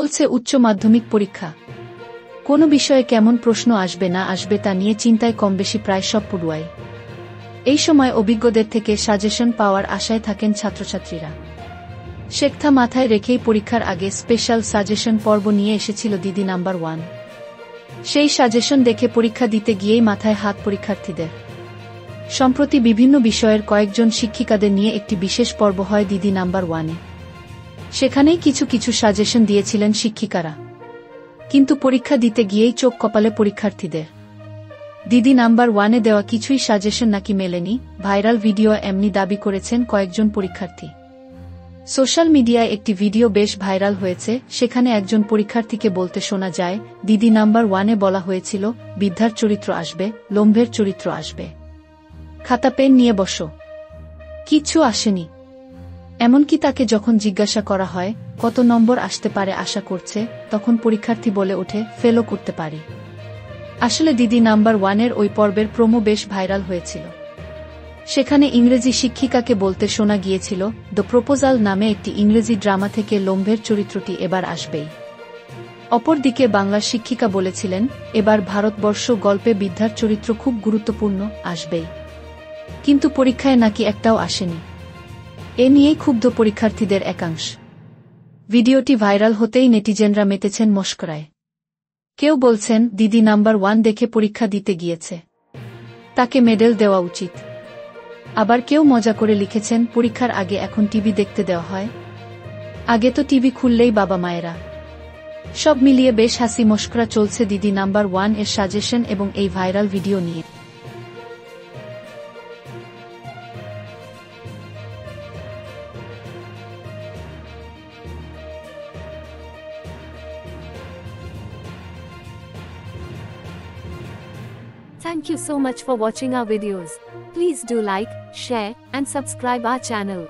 চলছে উচ্চ মাধ্যমিক পরীক্ষা। কোনো বিষয়ে কেমন প্রশ্ন আসবে না আসবে তা নিয়ে চিন্তায় কমবেশি প্রায় সব পড়ুয়াই। এই সময় অভিজ্ঞদের থেকে সাজেশন পাওয়ার আশায় থাকেন ছাত্রছাত্রীরা। শেখা মাথায় রেখেই পরীক্ষার আগে স্পেশাল সাজেশন পর্ব নিয়ে এসেছিল দিদি নাম্বার 1। সেই সাজেশন দেখে পরীক্ষা দিতে গিয়েই মাথায় হাত পরীক্ষার্থীদের। সম্প্রতি বিভিন্ন বিষয়ের কয়েকজন শিক্ষিকাদের নিয়ে একটি বিশেষ পর্ব হয় দিদি নাম্বার 1-এ। সেখানেই কিছু কিছু সাজেশন দিয়েছিলেন শিক্ষিকারা, কিন্তু পরীক্ষা দিতে গিয়েই চোখ কপালে পরীক্ষার্থীদের। দিদি নাম্বার 1-এ দেওয়া কিছুই সাজেশন নাকি মেলেনি, ভাইরাল ভিডিও এমনি দাবি করেছেন কয়েকজন পরীক্ষার্থী। সোশ্যাল মিডিয়ায় একটি ভিডিও বেশ ভাইরাল হয়েছে, সেখানে একজন পরীক্ষার্থীকে বলতে শোনা যায়, দিদি নাম্বার 1-এ বলা হয়েছিল বৃদ্ধার চরিত্র আসবে, লোম্ভের চরিত্র আসবে, খাতা পেন নিয়ে বসো। কিচ্ছু আসেনি। এমনকি তাকে যখন জিজ্ঞাসা করা হয় কত নম্বর আসতে পারে আশা করছে, তখন পরীক্ষার্থী বলে ওঠে ফেলও করতে পারি। আসলে দিদি নাম্বার 1-এর ওই পর্বের প্রোমো বেশ ভাইরাল হয়েছিল। সেখানে ইংরেজি শিক্ষিকাকে বলতে শোনা গিয়েছিল, দ্য প্রপোজাল নামে একটি ইংরেজি ড্রামা থেকে লোম্ভের চরিত্রটি এবার আসবেই। অপরদিকে বাংলা শিক্ষিকা বলেছিলেন, এবার ভারতবর্ষ গল্পে বৃদ্ধার চরিত্র খুব গুরুত্বপূর্ণ, আসবেই। কিন্তু পরীক্ষায় নাকি একটাও আসেনি। এ নিয়েই ক্ষুব্ধ পরীক্ষার্থীদের একাংশ। ভিডিওটি ভাইরাল হতেই নেটিজেনরা মেতেছেন মশকরায়। কেউ বলছেন দিদি নাম্বার 1 দেখে পরীক্ষা দিতে গিয়েছে, তাকে মেডেল দেওয়া উচিত। আবার কেউ মজা করে লিখেছেন পরীক্ষার আগে এখন টিভি দেখতে দেওয়া হয়, আগে তো টিভি খুললেই বাবা মায়েরা। সব মিলিয়ে বেশ হাসি মশকরা চলছে দিদি নাম্বার 1-এর সাজেশন এবং এই ভাইরাল ভিডিও নিয়ে। Thank you so much for watching our videos. Please do like, share, and subscribe our channel.